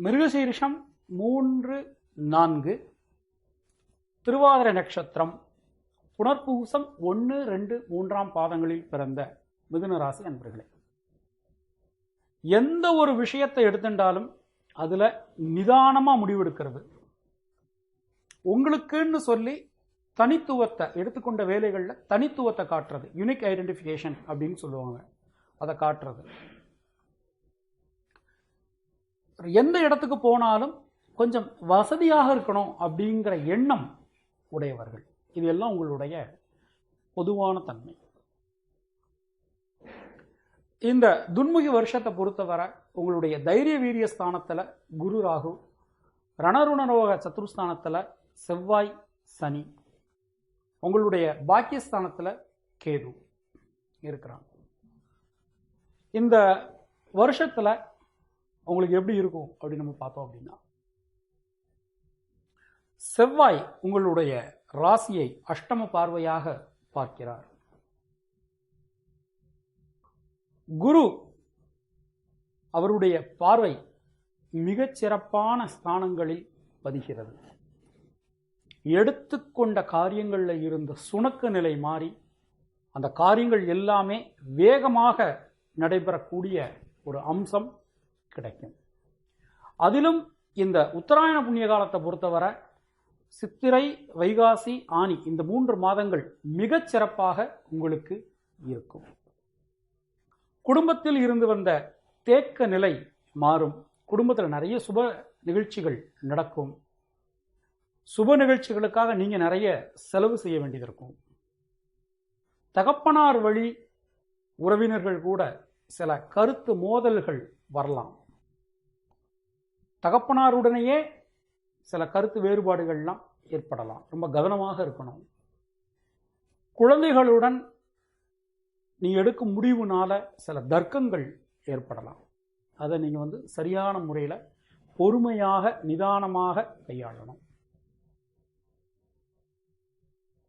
மிருகசீரிஷம் 3, 4, திருவாதிரை நட்சத்திரம், புனர்பூசம் 1, 2, 3ஆம் பாதங்களில் பிறந்த மிதுன ராசி அன்பர்களே, எந்த ஒரு விஷயத்தை எடுத்துட்டாலும் அதுல நிதானமா முடிவெடுக்கிறது, உங்களுக்குன்னு சொல்லி தனித்துவத்தை எடுத்துக்கொண்ட வேலைகள்ல தனித்துவத்தை காட்டுறது, யூனிக் ஐடென்டிஃபிகேஷன் அப்படின்னு சொல்லுவாங்க, அதை காட்டுறது. எந்த இடத்துக்கு போனாலும் கொஞ்சம் வசதியாக இருக்கணும் அப்படிங்கிற எண்ணம் உடையவர்கள். இது எல்லாம் உங்களுடைய பொதுவான தன்மை. இந்த துன்முகி வருஷத்தை பொறுத்தவரை உங்களுடைய தைரிய வீரிய ஸ்தானத்துல குரு ராகு, ரணருணரோக சத்துருஸ்தானத்துல செவ்வாய் சனி, உங்களுடைய பாக்கியஸ்தானத்துல கேது இருக்கிறாங்க. இந்த வருஷத்துல உங்களுக்கு எப்படி இருக்கும் அப்படின்னு நம்ம பார்த்தோம் அப்படின்னா, செவ்வாய் உங்களுடைய ராசியை அஷ்டம பார்வையாக பார்க்கிறார். குரு அவருடைய பார்வை மிகச் சிறப்பான ஸ்தானங்களில் பதிகிறது. எடுத்துக்கொண்ட காரியங்களில் இருந்த சுணக்க நிலை மாறி அந்த காரியங்கள் எல்லாமே வேகமாக நடைபெறக்கூடிய ஒரு அம்சம் கிடைக்கும். அதிலும் இந்த உத்தராயண புண்ணிய காலத்தை பொறுத்தவரை சித்திரை, வைகாசி, ஆனி இந்த 3 மாதங்கள் மிகச் சிறப்பாக உங்களுக்கு இருக்கும். குடும்பத்தில் இருந்து வந்த தேக்க நிலை மாறும். குடும்பத்தில் நிறைய சுப நிகழ்ச்சிகள் நடக்கும். சுப நிகழ்ச்சிகளுக்காக நீங்க நிறைய செலவு செய்ய வேண்டியது இருக்கும். தகப்பனார் வழி உறவினர்கள் கூட சில கருத்து மோதல்கள் வரலாம். தகப்பனாருடனேயே சில கருத்து வேறுபாடுகள்லாம் ஏற்படலாம். ரொம்ப கவனமாக இருக்கணும். குழந்தைகளுடன் நீ எடுக்கும் முடிவுனால சில தர்க்கங்கள் ஏற்படலாம். அதை நீங்க சரியான முறையில் பொறுமையாக நிதானமாக கையாளணும்.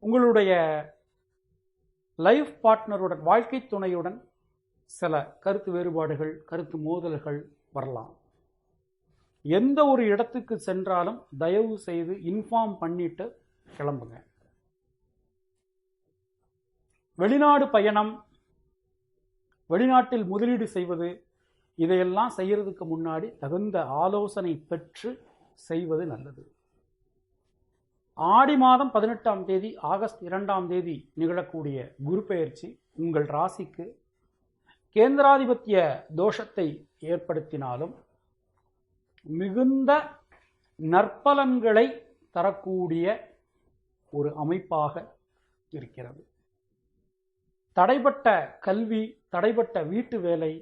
உங்களுடைய லைஃப் பார்ட்னருடன், வாழ்க்கை துணையுடன் சில கருத்து வேறுபாடுகள், கருத்து மோதல்கள் வரலாம். எந்த ஒரு இடத்துக்கு சென்றாலும் தயவு செய்து இன்ஃபார்ம் பண்ணிட்டு கிளம்புங்க. வெளிநாடு பயணம், வெளிநாட்டில் முதலீடு செய்வது, இதையெல்லாம் செய்யறதுக்கு முன்னாடி தகுந்த ஆலோசனை பெற்று செய்வது நல்லது. ஆடி மாதம் 18ஆம் தேதி, ஆகஸ்ட் 2ஆம் தேதி நிகழக்கூடிய குரு பெயர்ச்சி உங்கள் ராசிக்கு கேந்திராதிபத்திய தோஷத்தை ஏற்படுத்தினாலும் மிகுந்த நற்பலன்களை தரக்கூடிய ஒரு அமைப்பாக இருக்கிறது. தடைப்பட்ட கல்வி, தடைப்பட்ட வீட்டு வேலை,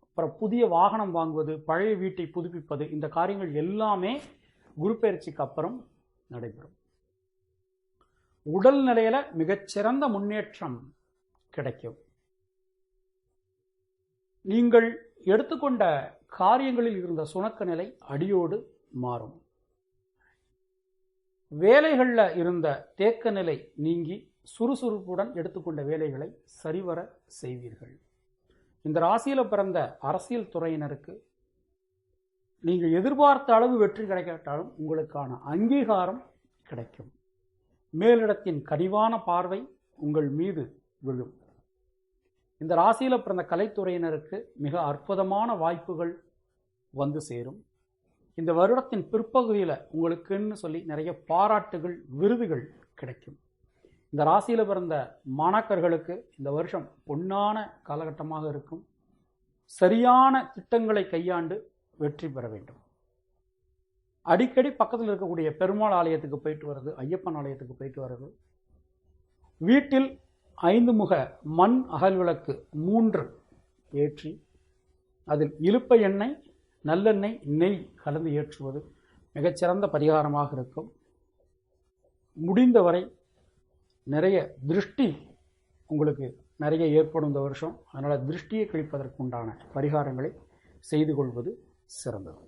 அப்புறம் புதிய வாகனம் வாங்குவது, பழைய வீட்டை புதுப்பிப்பது, இந்த காரியங்கள் எல்லாமே குரு பெயர்ச்சிக்கு அப்புறம் நடைபெறும். உடல் நிலையில மிகச்சிறந்த முன்னேற்றம் கிடைக்கும். நீங்கள் எடுத்துக்கொண்ட காரியங்களில் இருந்த சுணக்க நிலை அடியோடு மாறும். வேலைகளில் இருந்த தேக்க நிலை நீங்கி சுறுசுறுப்புடன் எடுத்துக்கொண்ட வேலைகளை சரிவர செய்வீர்கள். இந்த ராசியில பிறந்த அரசியல் துறையினருக்கு நீங்கள் எதிர்பார்த்த அளவு வெற்றி கிடைக்காட்டாலும் உங்களுக்கான அங்கீகாரம் கிடைக்கும். மேலிடத்தின் கனிவான பார்வை உங்கள் மீது விழும். இந்த ராசியில பிறந்த கலைத்துறையினருக்கு மிக அற்புதமான வாய்ப்புகள் வந்து சேரும். இந்த வருடத்தின் பிற்பகுதியில் உங்களுக்குன்னு சொல்லி நிறைய பாராட்டுகள், விருதுகள் கிடைக்கும். இந்த ராசியில பிறந்த மாணாக்கர்களுக்கு இந்த வருஷம் பொன்னான காலகட்டமாக இருக்கும். சரியான திட்டங்களை கையாண்டு வெற்றி பெற வேண்டும். அடிக்கடி பக்கத்தில் இருக்கக்கூடிய பெருமாள் ஆலயத்துக்கு போயிட்டு வர்றது, ஐயப்பன் ஆலயத்துக்கு போயிட்டு வர்றது, வீட்டில் 5 முக மண் அகல் விளக்கு 3 ஏற்றி அதில் இலுப்பை எண்ணெய், நல்லெண்ணெய், நெய் கலந்து ஏற்றுவது மிகச்சிறந்த பரிகாரமாக இருக்கும். முடிந்தவரை நிறைய திருஷ்டி உங்களுக்கு நிறைய ஏற்படும் இந்த வருஷம். அதனால் திருஷ்டியை கழிப்பதற்குண்டான பரிகாரங்களை செய்து கொள்வது சிறந்தது.